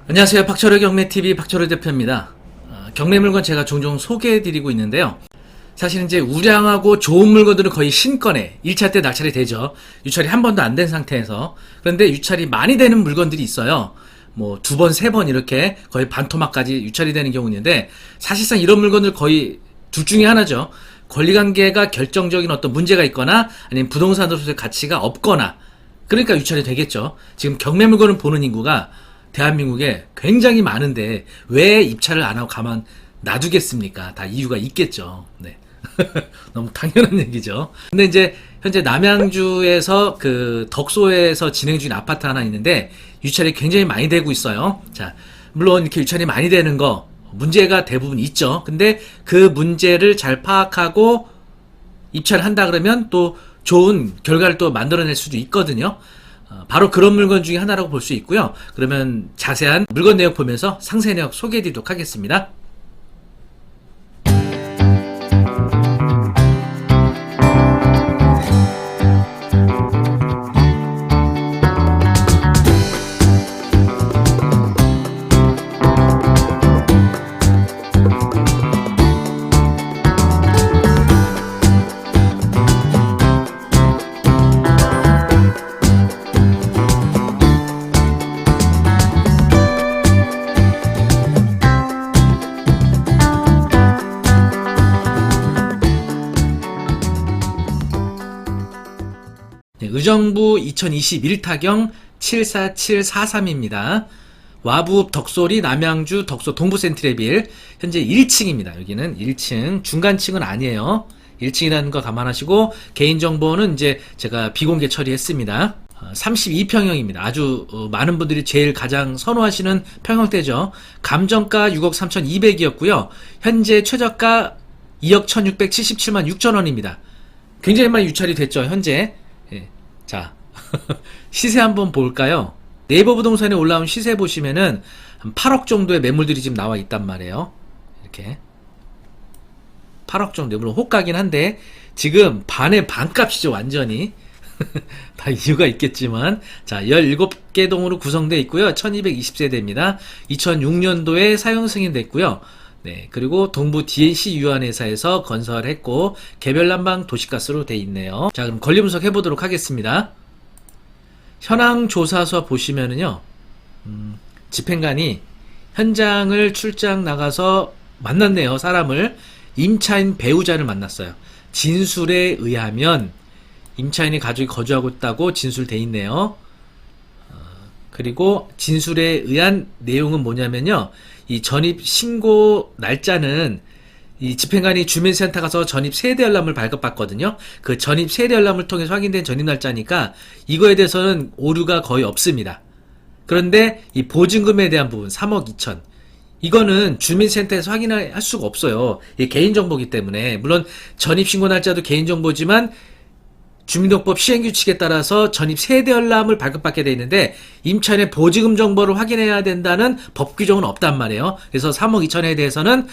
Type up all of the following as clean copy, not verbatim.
안녕하세요. 박철호 경매TV 박철호 대표입니다. 경매 물건 제가 종종 소개해드리고 있는데요. 사실 이제 우량하고 좋은 물건들은 거의 신건에 1차 때 낙찰이 되죠. 유찰이 한 번도 안 된 상태에서. 그런데 유찰이 많이 되는 물건들이 있어요. 뭐 2번, 3번 이렇게 거의 반토막까지 유찰이 되는 경우 있는데, 사실상 이런 물건들 거의 둘 중에 하나죠. 권리관계가 결정적인 어떤 문제가 있거나 아니면 부동산으로서의 가치가 없거나, 그러니까 유찰이 되겠죠. 지금 경매 물건을 보는 인구가 대한민국에 굉장히 많은데 왜 입찰을 안 하고 가만 놔두겠습니까? 다 이유가 있겠죠. 네. 너무 당연한 얘기죠. 근데 이제 현재 남양주에서 그 덕소에서 진행 중인 아파트 하나 있는데 유찰이 굉장히 많이 되고 있어요. 자, 물론 이렇게 유찰이 많이 되는 거 문제가 대부분 있죠. 근데 그 문제를 잘 파악하고 입찰을 한다 그러면 또 좋은 결과를 또 만들어낼 수도 있거든요. 바로 그런 물건 중에 하나라고 볼 수 있고요. 그러면 자세한 물건 내역 보면서 상세 내역 소개해 드리도록 하겠습니다. 의정부 2021타경 74743입니다. 와부 덕소리 남양주 덕소 동부센트레빌 현재 1층입니다. 여기는 1층, 중간층은 아니에요. 1층이라는 거 감안하시고 개인정보는 이제 제가 비공개 처리했습니다. 32평형입니다. 아주 많은 분들이 제일 가장 선호하시는 평형대죠. 감정가 6억 3,200이었고요. 현재 최저가 2억 1,677만 6천원입니다. 굉장히 많이 유찰이 됐죠, 현재. 자, 시세 한번 볼까요? 네이버 부동산에 올라온 시세 보시면은 한 8억 정도의 매물들이 지금 나와 있단 말이에요. 이렇게 8억 정도, 물론 호가긴 한데 지금 반의 반값이죠, 완전히. 다 이유가 있겠지만, 자, 17개 동으로 구성되어 있고요. 1220세대입니다. 2006년도에 사용 승인됐고요. 네, 그리고 동부 DNC 유한회사에서 건설했고 개별 난방 도시가스로 돼 있네요. 자, 그럼 권리 분석 해보도록 하겠습니다. 현황 조사서 보시면은요, 집행관이 현장을 출장 나가서 만났네요. 사람을, 임차인 배우자를 만났어요. 진술에 의하면 임차인이 가족이 거주하고 있다고 진술돼 있네요. 그리고 진술에 의한 내용은 뭐냐면요, 이 전입 신고 날짜는 이 집행관이 주민센터 가서 전입 세대 열람을 발급받거든요. 그 전입 세대 열람을 통해서 확인된 전입 날짜니까 이거에 대해서는 오류가 거의 없습니다. 그런데 이 보증금에 대한 부분 3억 2천, 이거는 주민센터에서 확인할 수가 없어요. 이게 개인정보이기 때문에. 물론 전입신고 날짜도 개인정보지만 주민등록법 시행규칙에 따라서 전입 세대 열람을 발급받게 되어 있는데 임차인의 보증금 정보를 확인해야 된다는 법 규정은 없단 말이에요. 그래서 3억 2천에 대해서는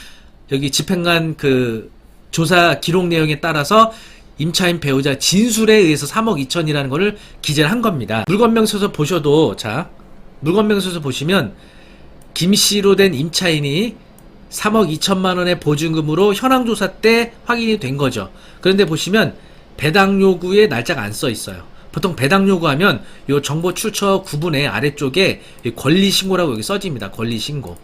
여기 집행관 그 조사 기록 내용에 따라서 임차인 배우자 진술에 의해서 3억 2천이라는 거를 기재를 한 겁니다. 물건명세서 보셔도, 자, 물건명세서 보시면 김씨로 된 임차인이 3억 2천만 원의 보증금으로 현황조사 때 확인이 된 거죠. 그런데 보시면 배당 요구에 날짜가 안 써 있어요. 보통 배당 요구하면 요 정보 출처 구분의 아래쪽에 권리 신고라고 여기 써집니다. 권리 신고.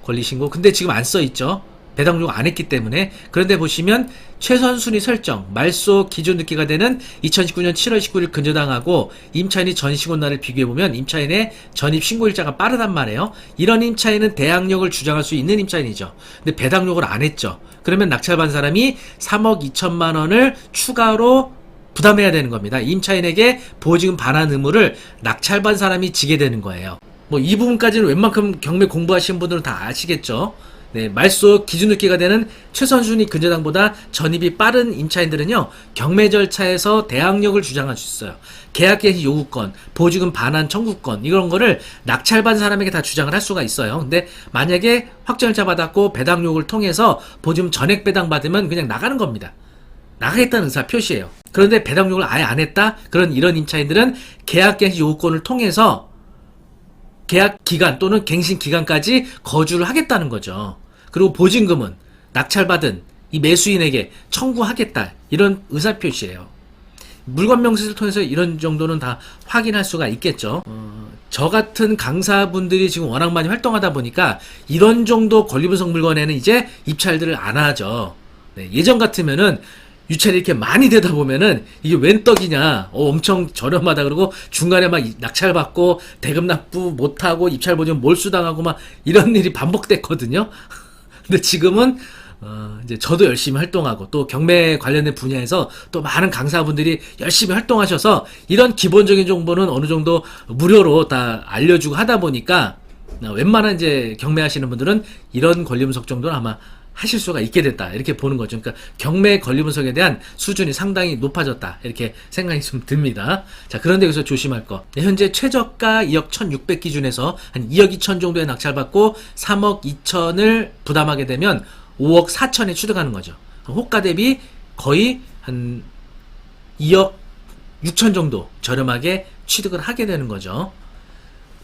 권리 신고. 근데 지금 안 써 있죠. 배당 요구 안 했기 때문에. 그런데 보시면 최선 순위 설정, 말소 기준 늦기가 되는 2019년 7월 19일 근저당하고 임차인이 전신고 날을 비교해 보면 임차인의 전입 신고 일자가 빠르단 말이에요. 이런 임차인은 대항력을 주장할 수 있는 임차인이죠. 근데 배당 요구를 안 했죠. 그러면 낙찰받은 사람이 3억 2천만 원을 추가로 부담해야 되는 겁니다. 임차인에게 보증금 반환 의무를 낙찰받은 사람이 지게 되는 거예요. 뭐 이 부분까지는 웬만큼 경매 공부하신 분들은 다 아시겠죠. 네, 말소 기준 늦기가 되는 최선순위 근저당보다 전입이 빠른 임차인들은요, 경매 절차에서 대항력을 주장할 수 있어요. 계약갱신 요구권, 보증금 반환 청구권, 이런 거를 낙찰받은 사람에게 다 주장을 할 수가 있어요. 근데 만약에 확정일자 받았고 배당 요구를 통해서 보증금 전액 배당 받으면 그냥 나가는 겁니다. 나가겠다는 의사 표시예요. 그런데 배당 요구를 아예 안 했다? 그런 이런 임차인들은 계약갱신 요구권을 통해서 계약 기간 또는 갱신 기간까지 거주를 하겠다는 거죠. 그리고 보증금은 낙찰받은 이 매수인에게 청구하겠다. 이런 의사표시예요. 물건 명세를 통해서 이런 정도는 다 확인할 수가 있겠죠. 저 같은 강사분들이 지금 워낙 많이 활동하다 보니까 이런 정도 권리분석 물건에는 이제 입찰들을 안 하죠. 네, 예전 같으면은 유찰이 이렇게 많이 되다 보면은 이게 웬 떡이냐, 엄청 저렴하다 그러고 중간에 막 낙찰받고 대금 납부 못하고 입찰 보증 몰수당하고 막 이런 일이 반복됐거든요. 근데 지금은 이제 저도 열심히 활동하고 또 경매 관련된 분야에서 또 많은 강사분들이 열심히 활동하셔서 이런 기본적인 정보는 어느 정도 무료로 다 알려주고 하다 보니까 웬만한 이제 경매하시는 분들은 이런 권리 분석 정도는 아마 하실 수가 있게 됐다. 이렇게 보는 거죠. 그러니까 경매 권리 분석에 대한 수준이 상당히 높아졌다. 이렇게 생각이 좀 듭니다. 자, 그런데 여기서 조심할 거. 현재 최저가 2억 1,600 기준에서 한 2억 2천 정도에 낙찰받고 3억 2천을 부담하게 되면 5억 4천에 취득하는 거죠. 호가 대비 거의 한 2억 6천 정도 저렴하게 취득을 하게 되는 거죠.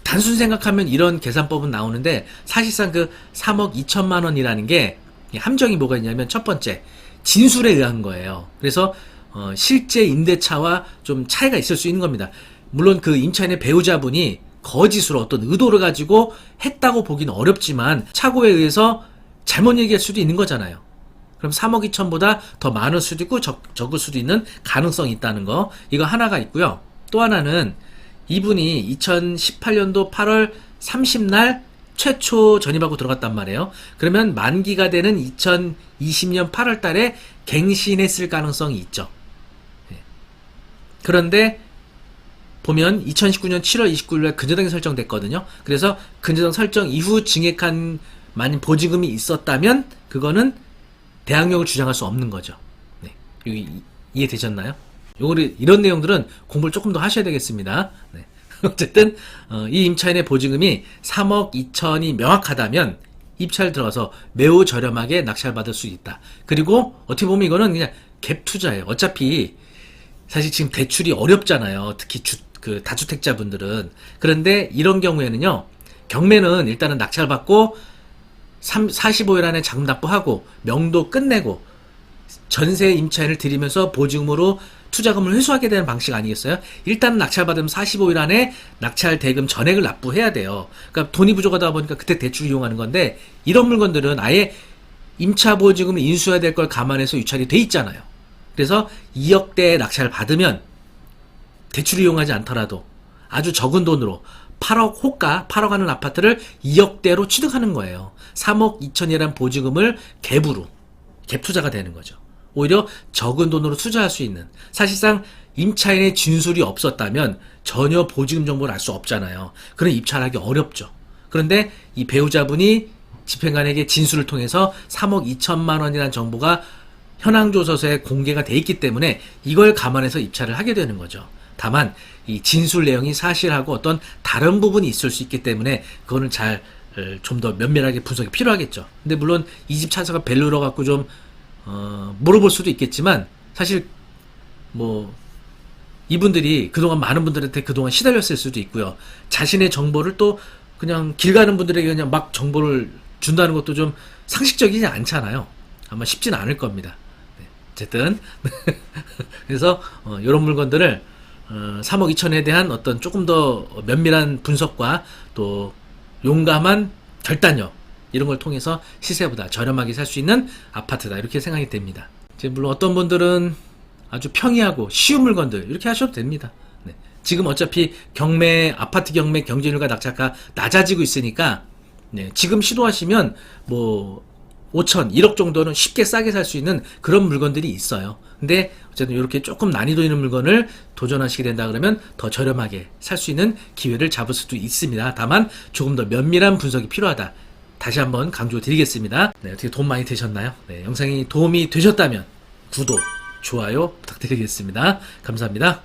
단순 생각하면 이런 계산법은 나오는데 사실상 그 3억 2천만 원이라는 게 함정이 뭐가 있냐면 첫 번째 진술에 의한 거예요. 그래서 실제 임대차와 좀 차이가 있을 수 있는 겁니다. 물론 그 임차인의 배우자분이 거짓으로 어떤 의도를 가지고 했다고 보기는 어렵지만 착오에 의해서 잘못 얘기할 수도 있는 거잖아요. 그럼 3억 2천보다 더 많을 수도 있고 적을 수도 있는 가능성이 있다는 거, 이거 하나가 있고요. 또 하나는 이분이 2018년도 8월 30날 최초 전입하고 들어갔단 말이에요. 그러면 만기가 되는 2020년 8월 달에 갱신했을 가능성이 있죠. 그런데 보면 2019년 7월 29일에 근저당이 설정됐거든요. 그래서 근저당 설정 이후 증액한 만약 보증금이 있었다면 그거는 대항력을 주장할 수 없는 거죠. 네. 여기 이해되셨나요? 이런 내용들은 공부를 조금 더 하셔야 되겠습니다. 네. 어쨌든 이 임차인의 보증금이 3억 2천이 명확하다면 입찰 들어가서 매우 저렴하게 낙찰받을 수 있다. 그리고 어떻게 보면 이거는 그냥 갭 투자예요. 어차피 사실 지금 대출이 어렵잖아요. 특히 그 다주택자분들은. 그런데 이런 경우에는요. 경매는 일단은 낙찰받고 45일 안에 자금 납부하고 명도 끝내고 전세 임차인을 들이면서 보증금으로 투자금을 회수하게 되는 방식 아니겠어요? 일단 낙찰받으면 45일 안에 낙찰 대금 전액을 납부해야 돼요. 그러니까 돈이 부족하다 보니까 그때 대출을 이용하는 건데 이런 물건들은 아예 임차 보증금을 인수해야 될 걸 감안해서 유찰이 돼 있잖아요. 그래서 2억대의 낙찰을 받으면 대출을 이용하지 않더라도 아주 적은 돈으로 8억 호가, 8억 하는 아파트를 2억대로 취득하는 거예요. 3억 2천이라는 보증금을 갭으로, 갭 투자가 되는 거죠. 오히려 적은 돈으로 투자할 수 있는, 사실상 임차인의 진술이 없었다면 전혀 보증금 정보를 알 수 없잖아요. 그럼 입찰하기 어렵죠. 그런데 이 배우자분이 집행관에게 진술을 통해서 3억 2천만 원이라는 정보가 현황조서서에 공개가 돼 있기 때문에 이걸 감안해서 입찰을 하게 되는 거죠. 다만 이 진술 내용이 사실하고 어떤 다른 부분이 있을 수 있기 때문에 그거는 잘 좀 더 면밀하게 분석이 필요하겠죠. 근데 물론 이 집 차서가 벨루로 갖고 좀 물어볼 수도 있겠지만 사실 뭐 이분들이 그동안 많은 분들한테 그동안 시달렸을 수도 있고요. 자신의 정보를 또 그냥 길 가는 분들에게 그냥 막 정보를 준다는 것도 좀 상식적이지 않잖아요. 아마 쉽지는 않을 겁니다. 네, 어쨌든 그래서 이런 물건들을 3억 2천에 대한 어떤 조금 더 면밀한 분석과 또 용감한 결단력 이런 걸 통해서 시세보다 저렴하게 살 수 있는 아파트다 이렇게 생각이 됩니다. 물론 어떤 분들은 아주 평이하고 쉬운 물건들 이렇게 하셔도 됩니다. 네. 지금 어차피 아파트 경매 경쟁률과 낙찰가 낮아지고 있으니까 네, 지금 시도하시면 뭐 5천, 1억 정도는 쉽게 싸게 살 수 있는 그런 물건들이 있어요. 근데 어쨌든 이렇게 조금 난이도 있는 물건을 도전하시게 된다 그러면 더 저렴하게 살 수 있는 기회를 잡을 수도 있습니다. 다만 조금 더 면밀한 분석이 필요하다. 다시 한번 강조드리겠습니다. 네, 어떻게 도움 많이 되셨나요? 네, 영상이 도움이 되셨다면 구독, 좋아요 부탁드리겠습니다. 감사합니다.